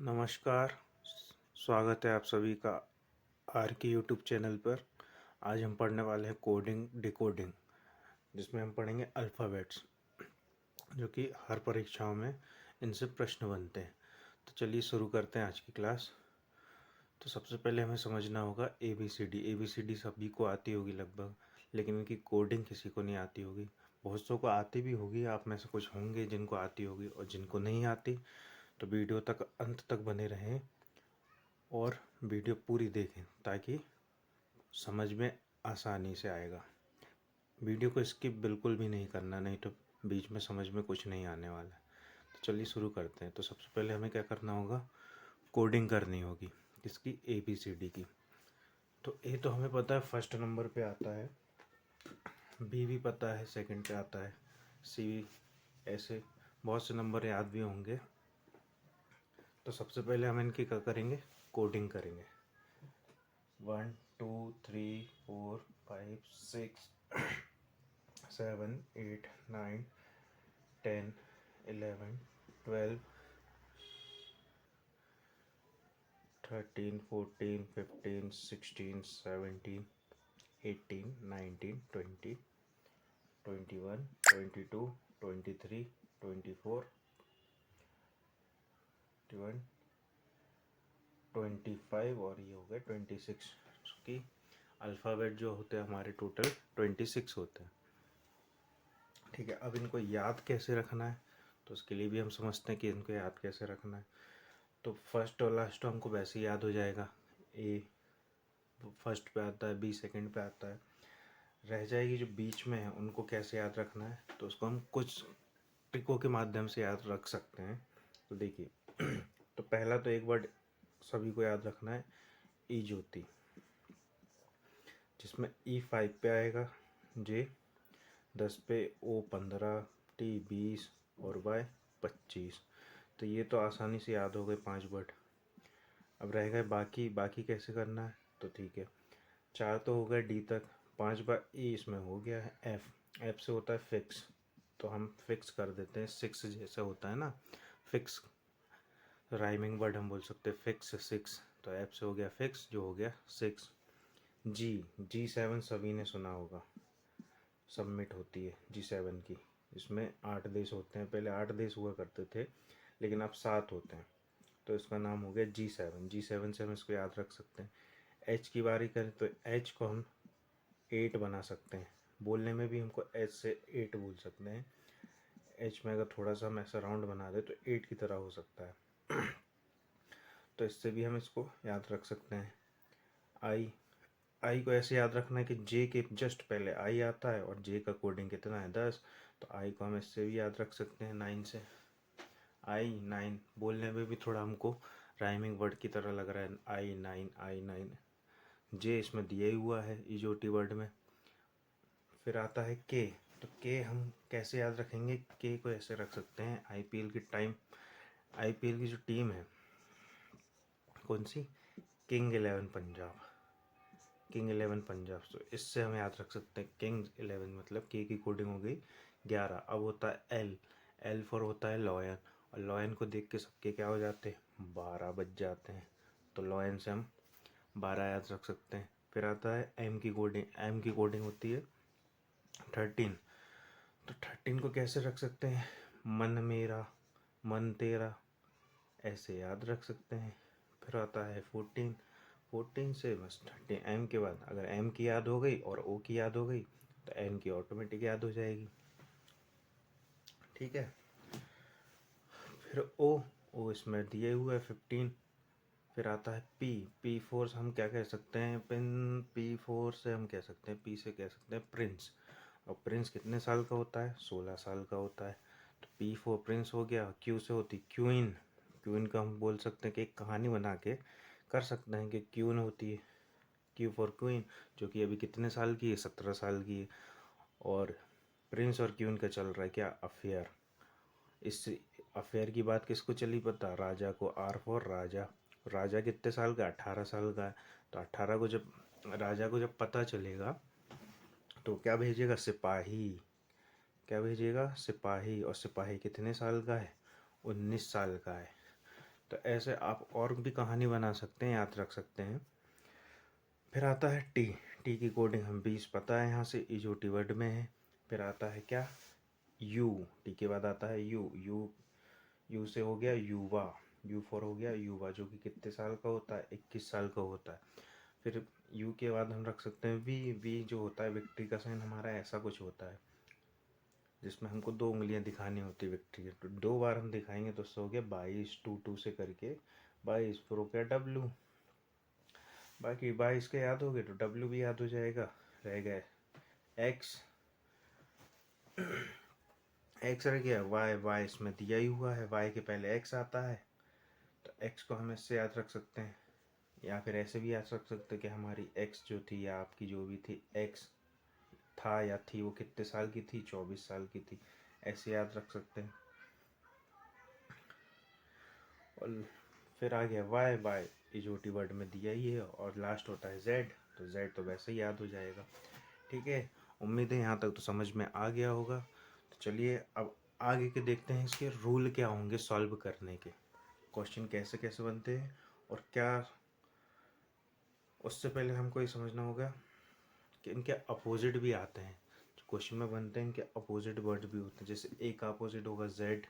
नमस्कार। स्वागत है आप सभी का आर के यूट्यूब चैनल पर। आज हम पढ़ने वाले हैं कोडिंग डिकोडिंग, जिसमें हम पढ़ेंगे अल्फ़ाबेट्स, जो कि हर परीक्षाओं में इनसे प्रश्न बनते हैं। तो चलिए शुरू करते हैं आज की क्लास। तो सबसे पहले हमें समझना होगा ए बी सी डी सभी को आती होगी लगभग, लेकिन इनकी कोडिंग किसी को नहीं आती होगी। बहुत सौ को आती भी होगी, आप में से कुछ होंगे जिनको आती होगी, और जिनको नहीं आती तो वीडियो तक अंत तक बने रहें और वीडियो पूरी देखें ताकि समझ में आसानी से आएगा। वीडियो को स्किप बिल्कुल भी नहीं करना, नहीं तो बीच में समझ में कुछ नहीं आने वाला है। तो चलिए शुरू करते हैं। तो सबसे पहले हमें क्या करना होगा, कोडिंग करनी होगी किसकी, ए बी सी डी की। तो ए तो हमें पता है फर्स्ट नंबर पे आता है, बी भी पता है सेकंड पे आता है, सी भी, ऐसे बहुत से नंबर याद भी होंगे। तो सबसे पहले हम इनकी क्या करेंगे, कोडिंग करेंगे। 1 2 3 4 5 6 7 8 9 10 11 12 13 14 15 16 17 18 19 20 21 22 23 24 21 25 और ये हो गए 26 की अल्फ़ाबेट जो होते हैं हमारे टोटल 26 होते हैं। ठीक है, अब इनको याद कैसे रखना है, तो उसके लिए भी हम समझते हैं कि इनको याद कैसे रखना है। तो फर्स्ट और लास्ट तो हमको वैसे ही याद हो जाएगा। ए फर्स्ट पे आता है, बी सेकंड पे आता है। रह जाएगी जो बीच में है, उनको कैसे याद रखना है, तो उसको हम कुछ ट्रिकों के माध्यम से याद रख सकते हैं। तो देखिए तो पहला तो एक वर्ड सभी को याद रखना है, ई ज्योति, जिसमें ई 5 पे आएगा, जे 10 पे, ओ 15, टी 20 और वाई 25। तो ये तो आसानी से याद हो गए 5 वर्ड। अब रह गए बाकी, बाकी कैसे करना है, तो ठीक है, 4 तो हो गए डी तक, 5 बार ई इसमें हो गया है, एफ से होता है फिक्स, तो हम फिक्स कर देते हैं, 6 जैसा होता है ना फिक्स, राइमिंग वर्ड हम बोल सकते हैं फिक्स 6, तो एफ से हो गया फिक्स, जो हो गया 6। जी 7 सभी ने सुना होगा, सबमिट होती है G7 की, इसमें 8 देश होते हैं, पहले 8 देश हुआ करते थे लेकिन अब 7 होते हैं, तो इसका नाम हो गया G7 से हम इसको याद रख सकते हैं। एच की बारी करें तो एच को हम 8 बना सकते हैं, बोलने में भी हमको एच से 8 बोल सकते हैं। एच में अगर थोड़ा सा हम ऐसा राउंड बना दे तो 8 की तरह हो सकता है। तो इससे भी हम इसको याद रख सकते हैं। आई को ऐसे याद रखना है कि जे के जस्ट पहले आई आता है, और जे का कोडिंग कितना है 10, तो आई को हम इससे भी याद रख सकते हैं 9 से। आई 9 बोलने में भी थोड़ा हमको राइमिंग वर्ड की तरह लग रहा है, आई 9। जे इसमें दिया ही हुआ है इजोटी वर्ड में। फिर आता है के, तो के हम कैसे याद रखेंगे, के को ऐसे रख सकते हैं, आईपीएल की आईपीएल की जो टीम है, कौन सी, किंग 11 पंजाब, तो इससे हम याद रख सकते हैं किंग 11, मतलब के की कोडिंग हो गई 11। अब होता है एल फॉर होता है लॉयन, और लॉयन को देख के सबके क्या हो जाते हैं, 12 बज जाते हैं, तो लॉयन से हम 12 याद रख सकते हैं। फिर आता है एम की कोडिंग होती है 13, तो 13 को कैसे रख सकते हैं, मन मेरा, मन तेरा, ऐसे याद रख सकते हैं। फिर आता है 14 से बस 30, एम के बाद अगर एम की याद हो गई और ओ की याद हो गई तो एन की ऑटोमेटिक याद हो जाएगी। ठीक है, फिर ओ इसमें दिए हुए है 15। फिर आता है पी 4 से हम क्या कह सकते हैं, पी 4 से हम कह सकते हैं, पी से कह सकते हैं प्रिंस, और प्रिंस कितने साल का होता है, 16 साल का होता है, तो P4 प्रिंस हो गया। क्यू से होती क्वीन का हम बोल सकते हैं कि एक कहानी बना के कर सकते हैं कि क्वीन होती है, क्यू फॉर क्वीन, जो कि अभी कितने साल की है, 17 साल की है, और प्रिंस और क्वीन का चल रहा है क्या, अफेयर। इस अफेयर की बात किसको चली पता, राजा को, आर फॉर राजा। राजा कितने साल का, 18 साल का है, तो 18 को जब राजा को जब पता चलेगा तो क्या भेजेगा, सिपाही, क्या भेजेगा, सिपाही, और सिपाही कितने साल का है, 19 साल का है। तो ऐसे आप और भी कहानी बना सकते हैं, याद रख सकते हैं। फिर आता है टी। टी की कोडिंग हम 20 पता है यहाँ से, इजोटी वर्ड में है। फिर आता है क्या, यू। टी के बाद आता है यू। यू से हो गया युवा। U4 हो गया युवा, जो कि कितने साल का होता है, 21 साल का होता है। फिर यू के बाद हम रख सकते हैं वी। वी जो होता है विक्ट्री का साइन हमारा, ऐसा कुछ होता है जिसमें हमको 2 उंगलियां दिखानी होती है विक्ट्री के। तो 2 बार हम दिखाएंगे तो उससे हो गया 22, 2 से करके 22। फिर हो गया डब्लू। बाकी 22 के याद हो गए तो डब्लू भी याद हो जाएगा। रह गए एक्स। एक्स रह गया। वाई। वाई इसमें दिया ही हुआ है, वाई के पहले एक्स आता है, तो एक्स को हम इससे याद रख सकते हैं। या फिर ऐसे भी याद रख सकते हैं कि हमारी एक्स जो थी, या आपकी जो भी थी एक्स था या थी, वो कितने साल की थी, 24 साल की थी। ऐसे याद रख सकते हैं। और फिर आ गया वाई। वाई इजोटी वर्ड में दिया ही है। और लास्ट होता है जेड, तो जेड तो वैसे ही याद हो जाएगा। ठीक है, उम्मीद है यहाँ तक तो समझ में आ गया होगा। तो चलिए अब आगे के देखते हैं, इसके रूल क्या होंगे सॉल्व करने के, क्वेश्चन कैसे कैसे बनते हैं और क्या। उससे पहले हमको ये समझना होगा कि इनके अपोजिट भी आते हैं। जो क्वेश्चन में बनते हैं इनके अपोजिट वर्ड भी होते हैं। जैसे ए का अपोजिट होगा जेड,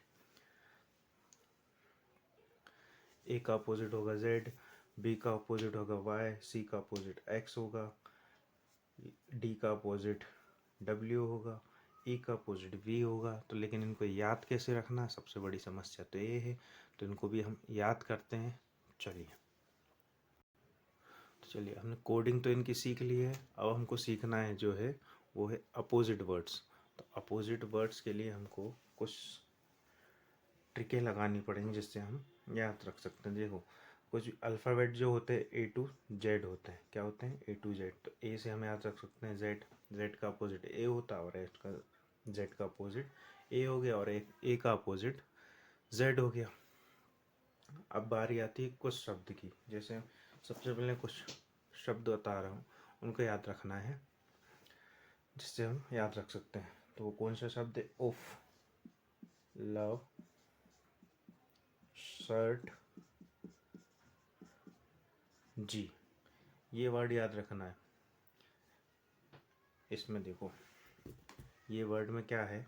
ए का अपोजिट होगा जेड, बी का अपोजिट होगा वाई, सी का अपोजिट एक्स होगा, डी का अपोजिट डब्ल्यू होगा, ई का अपोजिट वी होगा। तो लेकिन इनको याद कैसे रखना, सबसे बड़ी समस्या तो ये है। तो इनको भी हम याद करते हैं। चलिए हमने कोडिंग तो इनकी सीख ली है। अब हमको सीखना है जो है वो है अपोजिट वर्ड्स। तो अपोजिट वर्ड्स के लिए हमको कुछ ट्रिकें लगानी पड़ेंगी जिससे हम याद रख सकते हैं। देखो, कुछ अल्फ़ाबेट जो होते हैं ए टू जेड होते हैं। क्या होते हैं, ए टू जेड। तो ए से हम याद रख सकते हैं जेड। जेड का अपोजिट ए होता है, और एच का जेड का अपोजिट ए हो गया, और एक ए का अपोजिट जेड हो गया। अब बारी आती है कुछ शब्द की। जैसे सबसे पहले कुछ शब्द बता रहा हूँ, उनको याद रखना है जिससे हम याद रख सकते हैं। तो वो कौन सा शब्द है, उफ, लव, शर्ट, जी। ये वर्ड याद रखना है। इसमें देखो, ये वर्ड में क्या है,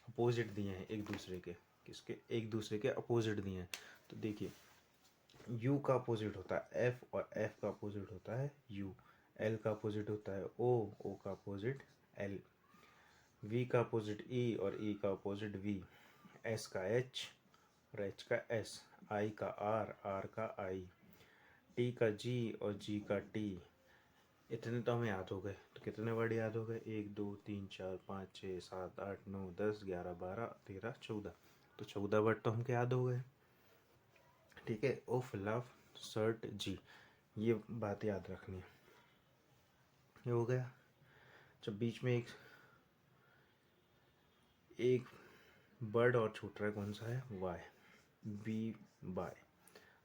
अपोजिट दिए हैं एक दूसरे के। किसके, एक दूसरे के अपोजिट दिए हैं। तो देखिए, यू का अपोजिट होता है एफ, और एफ का अपोजिट होता है यू। एल का अपोजिट होता है ओ, ओ का अपोजिट एल। वी का अपोजिट ई, और ई का अपोजिट वी। एस का एच, और एच का एस। आई का आर, आर का आई। टी का जी, और जी का टी। इतने तो हमें याद हो गए। तो कितने वर्ड याद हो गए, 1 2 3 4 5 6 7 8 9 10 11 12 13 14। तो 14 वर्ड तो हमको याद हो गए। ठीक है, उफ, लव, शर्ट, जी। ये बात याद रखनी है। ये हो गया। जब बीच में एक एक वर्ड और छूट रहा है, कौन सा है, वाई। B, by.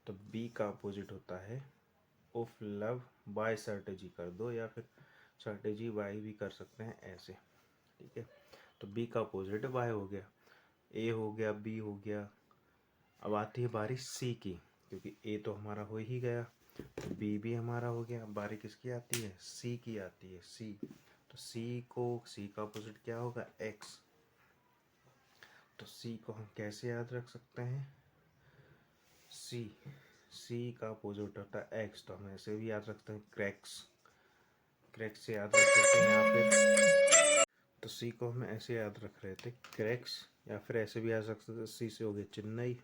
तो बी का अपोजिट होता है उफ, लव, बाय सर्टेजी कर दो, या फिर सर्टेजी बाय भी कर सकते हैं ऐसे। ठीक है, तो बी का अपोजिट बाय हो गया। ए हो गया, बी हो गया। अब आती है बारी सी की, क्योंकि ए तो हमारा हो ही गया, तो बी भी हमारा हो गया। अब बारी किसकी आती है, सी की आती है, सी। तो सी का अपोजिट क्या होगा, एक्स। तो सी को हम कैसे याद रख सकते हैं, सी। सी का अपोजिट होता है एक्स, तो हम ऐसे भी याद रखते हैं क्रैक्स। क्रैक्स से याद रख सकते हैं, या फिर तो सी को हम ऐसे याद रख रहे थे क्रैक्स, या फिर ऐसे भी याद रख सकते हैं, सी से हो गया चेन्नई,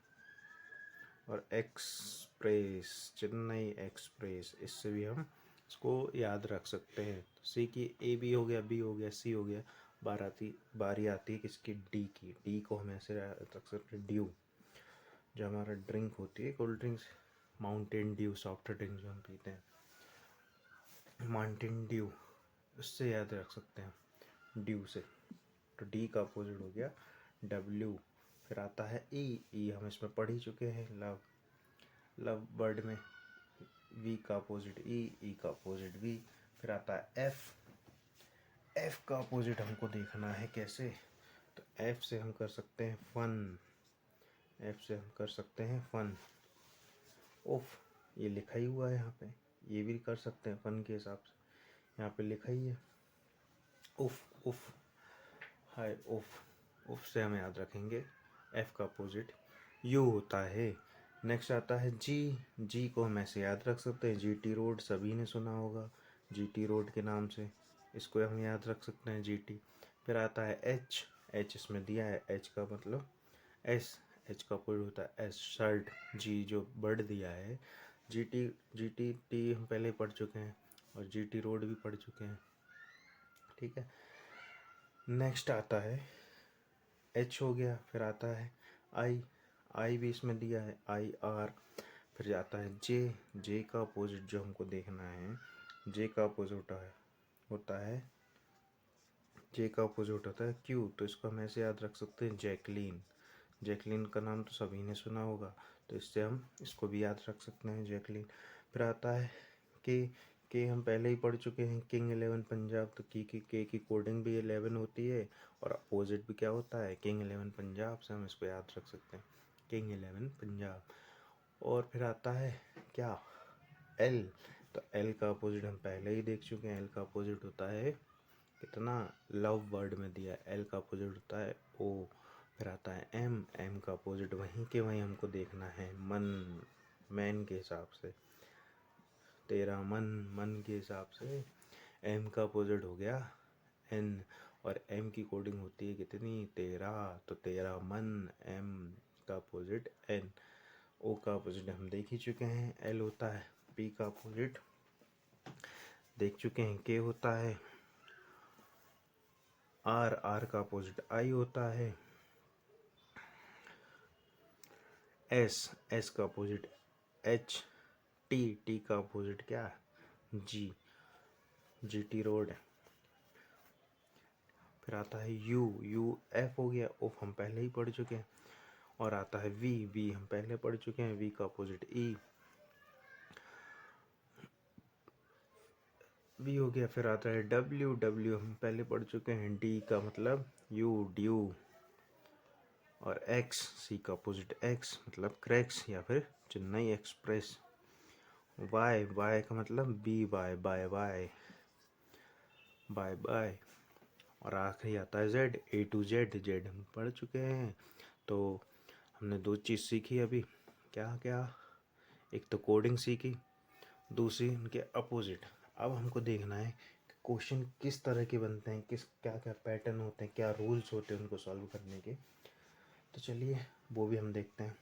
और एक्सप्रेस, चेन्नई एक्सप्रेस। इससे भी हम इसको याद रख सकते हैं। तो सी की ए भी हो गया, बी हो गया, सी हो गया। बारी आती है किसकी, डी की। डी को हम ऐसे रख सकते हैं ड्यू, जो हमारा ड्रिंक होती है, cold drinks, Mountain Dew, soft drink जो हम पीते हैं, माउंटेन ड्यू, उससे याद रख सकते हैं ड्यू से। तो डी का अपोजिट हो गया डब्ल्यू। फिर आता है ई। ई हम इसमें पढ़ ही चुके हैं, लव। लव वर्ड में वी का अपोजिट ई, ई का अपोजिट वी। फिर आता है एफ। एफ का अपोजिट हमको देखना है कैसे। तो एफ से हम कर सकते हैं फन। एफ से हम कर सकते हैं फन। उफ, ये लिखा ही हुआ है यहाँ पे, ये भी कर सकते हैं फन के हिसाब से, यहाँ पे लिखा ही है उफ उफ। हाय उफ से हम याद रखेंगे एफ का अपोजिट यू होता है। नेक्स्ट आता है जी को हम ऐसे याद रख सकते हैं, जीटी रोड सभी ने सुना होगा, जीटी रोड के नाम से इसको हम याद रख सकते हैं जीटी। फिर आता है एच इसमें दिया है, एच का मतलब एच का अपोजिट होता है एस, शर्ट। जी जो बर्ड दिया है, जीटी टी हम पहले पढ़ चुके हैं और जीटी रोड भी पढ़ चुके हैं, ठीक है। नेक्स्ट आता है एच हो गया, फिर आता है आई भी इसमें दिया है IR। फिर जाता है जे का अपोजिट जो हमको देखना है, जे का अपोजिट होता है क्यू, तो इसको हम ऐसे याद रख सकते हैं जैकलीन का नाम तो सभी ने सुना होगा, तो इससे हम इसको भी याद रख सकते हैं जैकलीन। फिर आता है के हम पहले ही पढ़ चुके हैं, किंग 11 पंजाब, तो के की कोडिंग भी 11 होती है और अपोजिट भी क्या होता है, किंग 11 पंजाब, से हम इसको याद रख सकते हैं किंग 11 पंजाब। और फिर आता है क्या, एल, तो एल का अपोजिट हम पहले ही देख चुके हैं, एल का अपोजिट होता है कितना, लव वर्ड में दिया है, एल का अपोजिट होता है ओ। फिर आता है एम का अपोजिट वहीं के वहीं हमको देखना है मैन के हिसाब से, तेरा मन के हिसाब से। एम का अपोजिट हो गया एन, और एम की कोडिंग होती है कितनी, 13, तो तेरा मन, एम का अपोजिट एन। ओ का अपोजिट हम देख ही चुके हैं, एल होता है। पी का अपोजिट देख चुके हैं, के होता है। आर का अपोजिट आई होता है। एस का अपोजिट एच। टी का अपोजिट क्या है, जीटी रोड है। फिर आता है यू एफ हो गया, ओफ हम पहले ही पढ़ चुके हैं। और आता है वी हम पहले पढ़ चुके हैं, वी का अपोजिट ई, वी हो गया। फिर आता है डब्ल्यू हम पहले पढ़ चुके हैं, डी का मतलब ड्यू। और एक्स, सी का अपोजिट एक्स मतलब क्रैक्स या फिर चेन्नई एक्सप्रेस। वाई का मतलब बी बाय बाय। और आखिरी आता है जेड, A to Z हम पढ़ चुके हैं। तो हमने दो चीज़ सीखी अभी, क्या एक तो कोडिंग सीखी, दूसरी उनके अपोजिट। अब हमको देखना है कि क्वेश्चन किस तरह के बनते हैं, क्या क्या पैटर्न होते हैं, क्या रूल्स होते हैं उनको सॉल्व करने के। तो चलिए वो भी हम देखते हैं।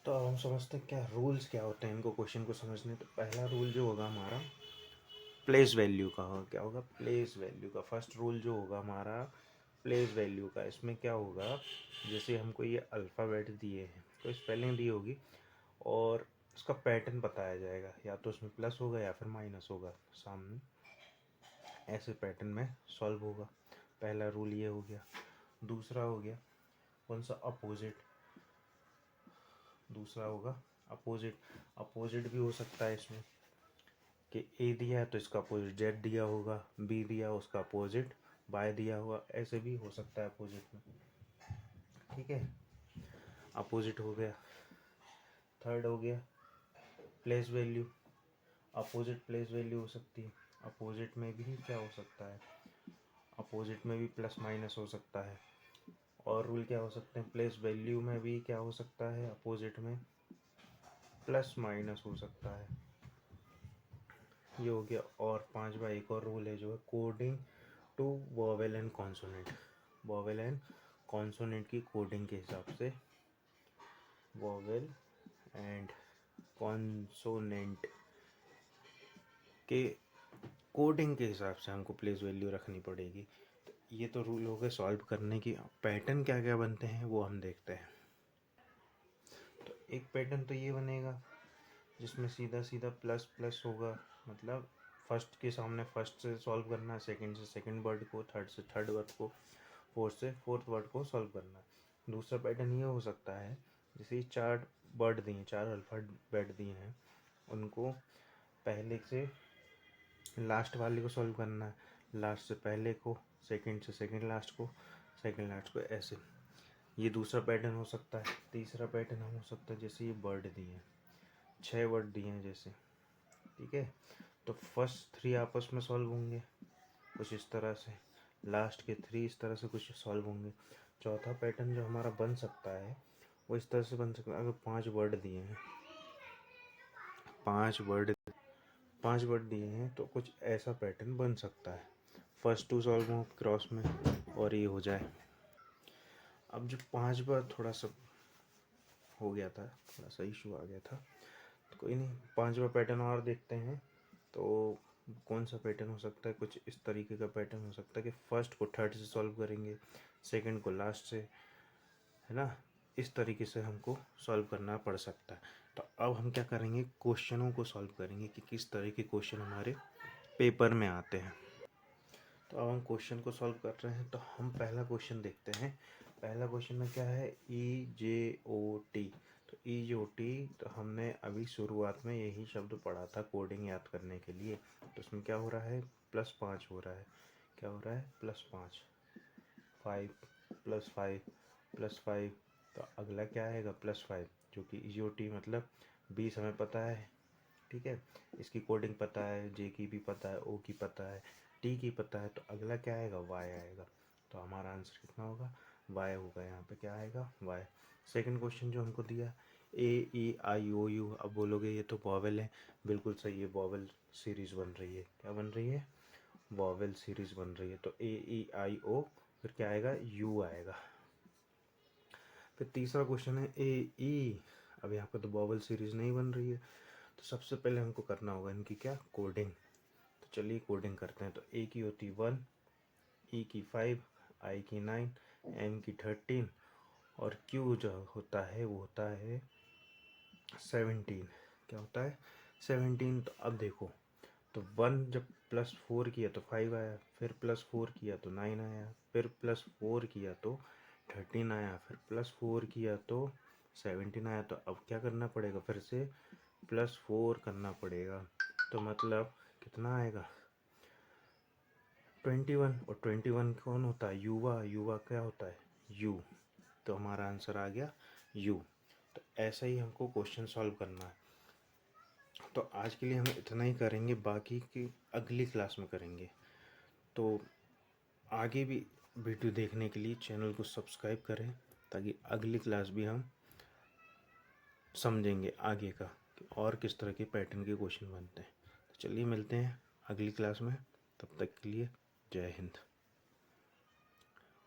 तो अब हम समझते हैं क्या रूल्स क्या होते हैं इनको क्वेश्चन को समझने। तो पहला रूल जो होगा हमारा प्लेस वैल्यू का होगा, क्या होगा, प्लेस वैल्यू का। फर्स्ट रूल जो होगा हमारा प्लेस वैल्यू का, इसमें क्या होगा, जैसे हमको ये अल्फ़ाबेट दिए हैं तो स्पेलिंग दी होगी और उसका पैटर्न बताया जाएगा, या तो उसमें प्लस होगा या फिर माइनस होगा सामने, ऐसे पैटर्न में सॉल्व होगा। पहला रूल ये हो गया। दूसरा हो गया कौन सा, अपोजिट। दूसरा होगा अपोजिट भी हो सकता है इसमें कि ए दिया है तो इसका अपोजिट जेड दिया होगा, बी दिया उसका अपोजिट बाय दिया होगा, ऐसे भी हो सकता है अपोजिट में, ठीक है। अपोजिट हो गया। थर्ड हो गया place value, opposite place value हो सकती है। अपोजिट में भी क्या हो सकता है, अपोजिट में भी प्लस माइनस हो सकता है। और रूल क्या हो सकते हैं, प्लेस वैल्यू में भी क्या हो सकता है, अपोजिट में प्लस माइनस हो सकता है, ये हो गया। और पांचवा एक और रूल है जो है coding to vowel and consonant. Vowel and consonant की कोडिंग के हिसाब से, वोवेल एंड कॉन्सोनेंट के कोडिंग के हिसाब से हमको प्लेस वैल्यू रखनी पड़ेगी। तो ये तो रूल हो गए सॉल्व करने की। पैटर्न क्या क्या बनते हैं वो हम देखते हैं। तो एक पैटर्न तो ये बनेगा जिसमें सीधा सीधा प्लस प्लस होगा, मतलब फर्स्ट के सामने फर्स्ट से सॉल्व करना है, सेकंड से सेकंड वर्ड को, थर्ड से थर्ड वर्ड को, फोर्थ से फोर्थ वर्ड को सॉल्व करना है। दूसरा पैटर्न ये हो सकता है, जैसे ये चार वर्ड दिए, चार अल्फ़ाबेट दिए हैं, उनको पहले से लास्ट वाले को सॉल्व करना है, लास्ट से पहले को, सेकंड से सेकंड लास्ट को, सेकंड लास्ट को, ऐसे। ये दूसरा पैटर्न हो सकता है। तीसरा पैटर्न हो सकता है जैसे ये वर्ड दिए हैं, 6 वर्ड दिए हैं जैसे, ठीक है। तो फर्स्ट 3 आपस में सॉल्व होंगे कुछ इस तरह से, लास्ट के 3 इस तरह से कुछ सॉल्व होंगे। चौथा पैटर्न जो हमारा बन सकता है वो इस तरह से बन सकता है। अगर 5 वर्ड दिए हैं, 5 वर्ड दिए हैं तो कुछ ऐसा पैटर्न बन सकता है। फर्स्ट 2 सॉल्व हो क्रॉस में और ये हो जाए। अब जो 5 बार थोड़ा सा हो गया था, थोड़ा सा इशू आ गया था, तो कोई नहीं, 5वां पैटर्न और देखते हैं। तो कौन सा पैटर्न हो सकता है? कुछ इस तरीके का पैटर्न हो सकता है कि फर्स्ट को थर्ड से सॉल्व करेंगे, सेकंड को लास्ट से, है ना। इस तरीके से हमको सॉल्व करना पड़ सकता है। तो अब हम क्या करेंगे, क्वेश्चनों को सॉल्व करेंगे कि किस तरह के क्वेश्चन हमारे पेपर में आते हैं। तो अब हम क्वेश्चन को सॉल्व कर रहे हैं। तो हम पहला क्वेश्चन देखते हैं। पहला क्वेश्चन में क्या है, EJOT। तो EJOT तो हमने अभी शुरुआत में यही शब्द पढ़ा था कोडिंग याद करने के लिए। तो उसमें क्या हो रहा है, +5 हो रहा है। क्या हो रहा है, +5, 5 +5 तो अगला क्या आएगा, +5, जो कि EJOT मतलब 20 हमें पता है, ठीक है। इसकी कोडिंग पता है, जे की भी पता है, ओ की पता है, टी की पता है। तो अगला क्या आएगा, वाई आएगा। तो हमारा आंसर कितना होगा, वाई होगा। यहाँ पे क्या आएगा, वाई। सेकंड क्वेश्चन जो हमको दिया, A E I O U। अब बोलोगे ये तो वॉवेल है, बिल्कुल सही है, वॉवेल सीरीज बन रही है। क्या बन रही है, वॉवेल सीरीज बन रही है। तो A E I O, फिर क्या आएगा, U आएगा। फिर तीसरा क्वेश्चन है AE। अब यहाँ पे तो वॉवेल सीरीज नहीं बन रही है, तो सबसे पहले हमको करना होगा इनकी क्या, कोडिंग। तो चलिए कोडिंग करते हैं। तो A की होती 1, E की 5, I की 9, M की 13 और Q जो होता है वो होता है 17। क्या होता है, 17। तो अब देखो, तो 1 जब +4 किया तो 5 आया, फिर +4 किया तो 9 आया, फिर +4 किया तो 13 आया, फिर +4 किया तो 17 आया। तो अब क्या करना पड़ेगा, फिर से +4 करना पड़ेगा। तो मतलब कितना आएगा, 21। और 21 कौन होता है, युवा। युवा क्या होता है, यू। तो हमारा आंसर आ गया यू। तो ऐसा ही हमको क्वेश्चन सॉल्व करना है। तो आज के लिए हम इतना ही करेंगे, बाकी की अगली क्लास में करेंगे। तो आगे भी वीडियो देखने के लिए चैनल को सब्सक्राइब करें, ताकि अगली क्लास भी हम समझेंगे आगे का कि और किस तरह के पैटर्न के क्वेश्चन बनते हैं। तो चलिए मिलते हैं अगली क्लास में, तब तक के लिए जय हिंद।